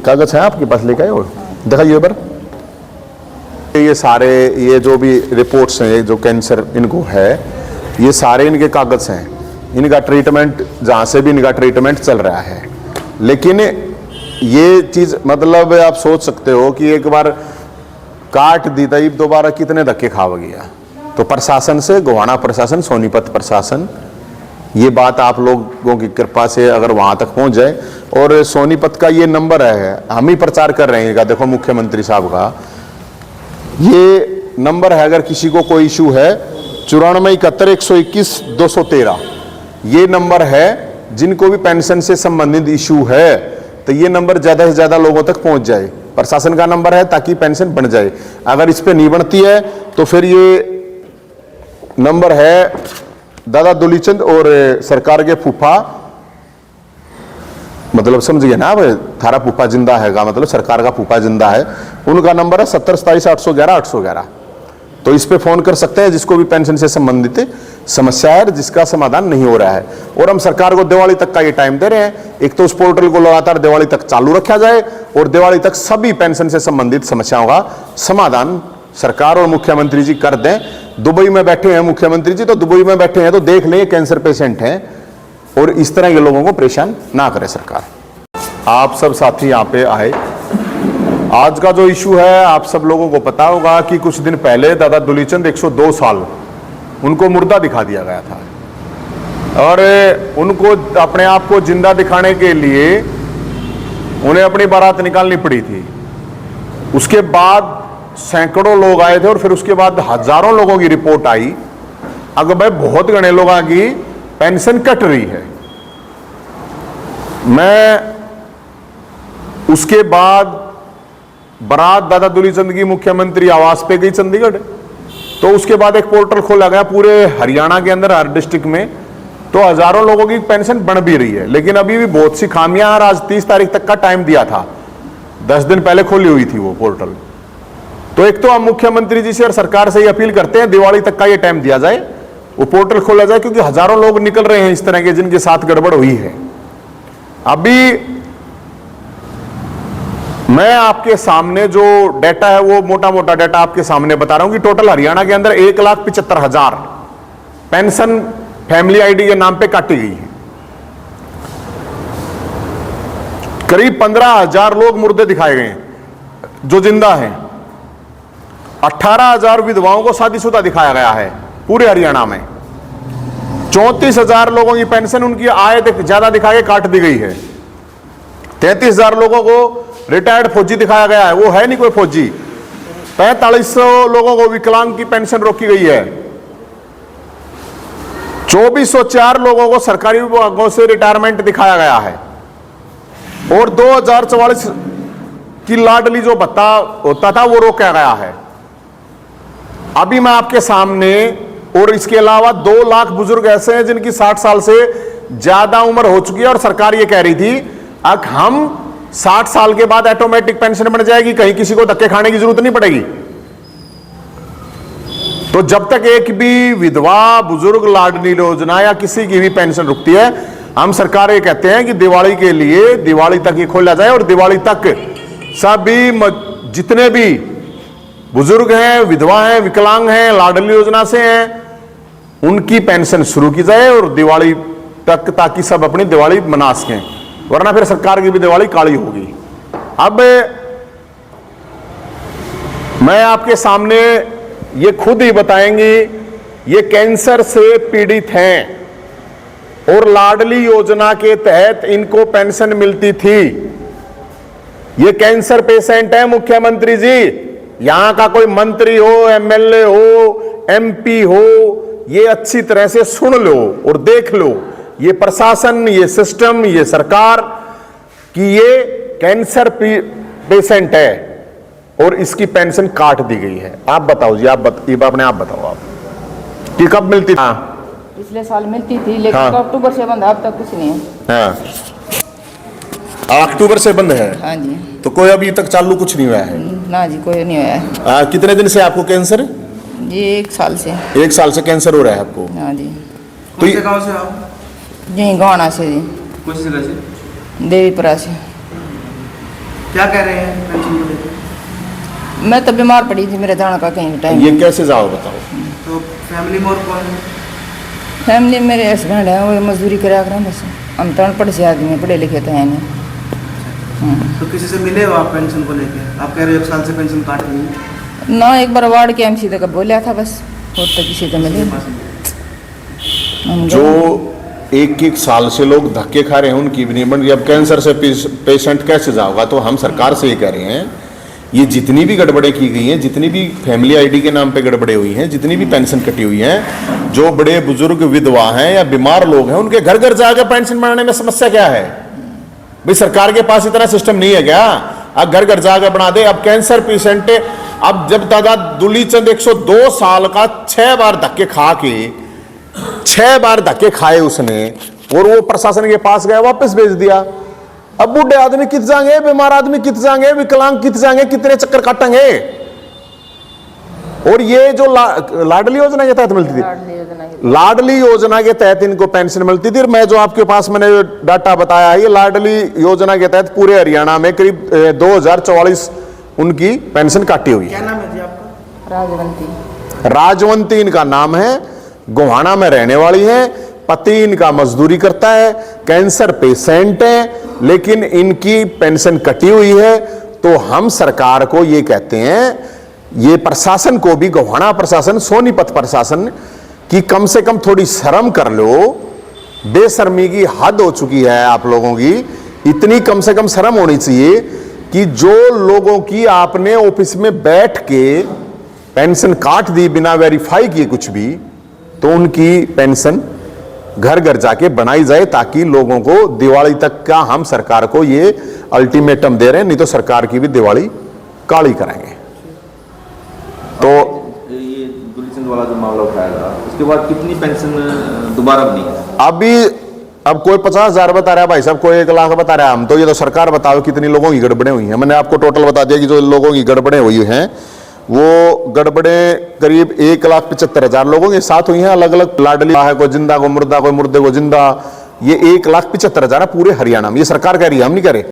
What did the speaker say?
कागज है आपके पास, लेके आए हो? दिखाइए बार। ये सारे ये जो भी रिपोर्ट्स हैं जो कैंसर इनको है, ये सारे इनके कागज हैं, इनका ट्रीटमेंट जहाँ से भी इनका ट्रीटमेंट चल रहा है। लेकिन ये चीज़ मतलब आप सोच सकते हो कि एक बार काट दी तई दोबारा कितने धक्के खावा गया। तो प्रशासन से, गोहाना प्रशासन, सोनीपत प्रशासन, ये बात आप लोगों की कृपा से अगर वहाँ तक पहुँच जाए। और सोनीपत का ये नंबर है, हम ही प्रचार कर रहे हैं, देखो मुख्यमंत्री साहब का ये नंबर है, अगर किसी को कोई इशू है 9471211213, ये नंबर है। जिनको भी पेंशन से संबंधित इशू है तो ये नंबर ज़्यादा से ज़्यादा लोगों तक पहुंच जाए। प्रशासन का नंबर है ताकि पेंशन बन जाए। अगर इस पे नहीं बनती है तो फिर ये नंबर है दादा दुलीचंद और सरकार के फूफा, मतलब समझिए ना, थारा फूफा जिंदा हैगा, मतलब सरकार का फूफा जिंदा है, उनका नंबर है 7027811811। तो इस पे फोन कर सकते हैं जिसको भी पेंशन से संबंधित समस्या है, जिसका समाधान नहीं हो रहा है। और हम सरकार को दिवाली तक का ये टाइम दे रहे हैं, एक तो उस पोर्टल को लगातार दिवाली तक चालू रखा जाए और दिवाली तक सभी पेंशन से संबंधित समस्याओं का समाधान सरकार और मुख्यमंत्री जी कर दें। दुबई में बैठे हैं मुख्यमंत्री जी, तो दुबई में बैठे हैं तो देख लें कैंसर पेशेंट हैं, और इस तरह के लोगों को परेशान ना करे सरकार। आप सब साथी यहाँ पे आए। आज का जो इशू है आप सब लोगों को पता होगा कि कुछ दिन पहले दादा दुलीचंद 102 साल उनको मुर्दा दिखा दिया गया था, और उनको अपने आप को जिंदा दिखाने के लिए उन्हें अपनी बारात निकालनी पड़ी थी। उसके बाद सैकड़ों लोग आए थे और फिर उसके बाद हजारों लोगों की रिपोर्ट आई, अगर भाई बहुत घने लोगों की पेंशन कट रही है। मैं उसके बाद बारात दादा दुलीचंद की मुख्यमंत्री आवास पे गई चंडीगढ़, तो उसके बाद एक पोर्टल खोला गया पूरे हरियाणा के अंदर, हर डिस्ट्रिक्ट में, तो हजारों लोगों की पेंशन बन भी रही है। लेकिन अभी भी बहुत सी खामियां, आज 30 तारीख तक का टाइम दिया था, 10 दिन पहले खोली हुई थी वो पोर्टल। तो एक तो हम मुख्यमंत्री जी से और सरकार से ये अपील करते हैं दिवाली तक का ये टाइम दिया जाए, वो पोर्टल खोला जाए, क्योंकि हजारों लोग निकल रहे हैं इस तरह के जिनके साथ गड़बड़ हुई है। अभी मैं आपके सामने जो डाटा है वो मोटा मोटा डाटा आपके सामने बता रहा हूं कि टोटल हरियाणा के अंदर 1,75,000 पेंशन फैमिली आईडी के नाम पे काटी गई है। करीब 15,000 लोग मुर्दे दिखाए गए हैं जो जिंदा हैं। 18,000 विधवाओं को शादीशुदा दिखाया गया है पूरे हरियाणा में। 34,000 लोगों की पेंशन उनकी आय ज्यादा दिखा के काट दी गई है। 33,000 लोगों को रिटायर्ड फौजी दिखाया गया है, वो है नहीं कोई फौजी। 4500 लोगों को विकलांग की पेंशन रोकी गई है। 2404 लोगों को सरकारी विभागों से रिटायरमेंट दिखाया गया है। और 2044 की लाडली जो भत्ता होता था वो रोका गया है। अभी मैं आपके सामने, और इसके अलावा 2 लाख बुजुर्ग ऐसे हैं जिनकी 60 साल से ज्यादा उम्र हो चुकी है, और सरकार ये कह रही थी अब हम 60 साल के बाद ऑटोमेटिक पेंशन बन जाएगी, कहीं किसी को धक्के खाने की जरूरत नहीं पड़ेगी। तो जब तक एक भी विधवा, बुजुर्ग, लाडली योजना या किसी की भी पेंशन रुकती है, हम सरकार ये कहते हैं कि दिवाली के लिए, दिवाली तक ये खोला जाए, और दिवाली तक सभी जितने भी बुजुर्ग हैं, विधवा हैं, विकलांग हैं, लाडली योजना से हैं, उनकी पेंशन शुरू की जाए और दिवाली तक, ताकि सब अपनी दिवाली मना सकें, वरना फिर सरकार की भी दिवाली काली होगी। अब मैं आपके सामने ये खुद ही बताएंगी, ये कैंसर से पीड़ित हैं और लाडली योजना के तहत इनको पेंशन मिलती थी। ये कैंसर पेशेंट है मुख्यमंत्री जी, यहां का कोई मंत्री हो, एमएलए हो, एमपी हो, ये अच्छी तरह से सुन लो और देख लो, ये प्रशासन, ये सिस्टम, ये सरकार, कि ये कैंसर पेशेंट है और इसकी पेंशन काट दी गई है। आप बताओ जी, अपने आप बताओ आप कि कब मिलती थी? पिछले साल मिलती थी, लेकिन हाँ। अक्टूबर से बंद है, अब तक कुछ नहीं है। हाँ, अक्टूबर से बंद है। हाँ जी। तो कोई अभी तक चालू कुछ नहीं हुआ है? ना जी, कोई नहीं हुआ है। कितने दिन से आपको कैंसर? जी 1 साल से। 1 साल से कैंसर हो रहा है आपको? हाँ जी। तो ये गाँव से आप? जी गोहाना से जी। कौन सी जगह से? देवीपुरा से। क्या कह रहे हैं पेंशन को लेकर? मैं तो बीमार पड़ी थी, मेरा जाना का कहीं टाइम। ये कैसे जाओ बताओ? तो फैमिली में और कौन है? फैमिली में मेरे हस्बैंड है, वो मजदूरी करा कर बस। हम तो अनपढ़ से आदमी हैं, पढ़े लिखे तो हैं नहीं। तो किसी से मिले हो आप पेंशन को लेकर? आप कह रहे हो 1 साल से पेंशन काट रही है। ना एक बार वार्ड के एमसी तक बोला था बस, और तो किसी से मिले नहीं। हम जो गए। एक साल से लोग धक्के खा रहे हैं उनकी भी नहीं बन रही। अब कैंसर से पेशेंट कैसे जाओगा? तो हम सरकार से ये कह रहे हैं, ये जितनी भी गड़बड़े की गई हैं, जितनी भी फैमिली आईडी के नाम पे गड़बड़े हुई हैं, जितनी भी पेंशन कटी हुई हैं, जो बड़े बुजुर्ग विधवा हैं या बीमार लोग हैं, उनके घर घर जाकर पेंशन बनाने में समस्या क्या है? भाई सरकार के पास इतना सिस्टम नहीं है क्या? अब घर घर जाकर बना दे। अब कैंसर पेशेंट, अब जब दादा दुलीचंद 102 साल का 6 बार धक्के खा के 6 बार धक्के खाए उसने, और वो प्रशासन के पास गया, वापस भेज दिया। अब बूढ़े आदमी कित जाएंगे, बीमार आदमी कित जाएंगे, विकलांग कित जाएंगे, कितने चक्कर काटेंगे? और ये जो लाडली योजना के तहत मिलती थी, लाडली योजना के तहत इनको पेंशन मिलती थी। मैं जो आपके पास मैंने डाटा बताया है, ये लाडली योजना के तहत पूरे हरियाणा में करीब 2044 उनकी पेंशन काटी हुई है। क्या नाम है जी आपका? राजवंती। राजवंती इनका नाम है, गोहाना में रहने वाली है, पति इनका मजदूरी करता है, कैंसर पेशेंट है, लेकिन इनकी पेंशन कटी हुई है। तो हम सरकार को ये कहते हैं, ये प्रशासन को भी, गोहाना प्रशासन, सोनीपत प्रशासन, कि कम से कम थोड़ी शर्म कर लो। बेशर्मी की हद हो चुकी है आप लोगों की। इतनी कम से कम शर्म होनी चाहिए कि जो लोगों की आपने ऑफिस में बैठ के पेंशन काट दी बिना वेरीफाई किए कुछ भी, तो उनकी पेंशन घर घर जाके बनाई जाए, ताकि लोगों को दिवाली तक का हम सरकार को ये अल्टीमेटम दे रहे हैं, नहीं तो सरकार की भी दिवाली काली कराएंगे। तो ये दुलीचंद वाला जो मामला उठाया था, उसके बाद कितनी पेंशन दोबारा बनी है? अभी अब कोई 50,000 बता रहा है भाई साहब, कोई 1 लाख बता रहा है। हम तो ये तो सरकार बताओ कितनी लोगों की गड़बड़े हुई हैं। मैंने आपको टोटल बता दिया कि जो लोगों की गड़बड़े हुई हैं, वो गड़बड़े करीब 1,75,000 लोगों के साथ हुई हैं। अलग अलग लाडली है, कोई जिंदा को मुर्दा, कोई मुर्दे को जिंदा। ये 1,75,000 है पूरे हरियाणा में। ये सरकार कह रही है, हम नहीं कह रहे।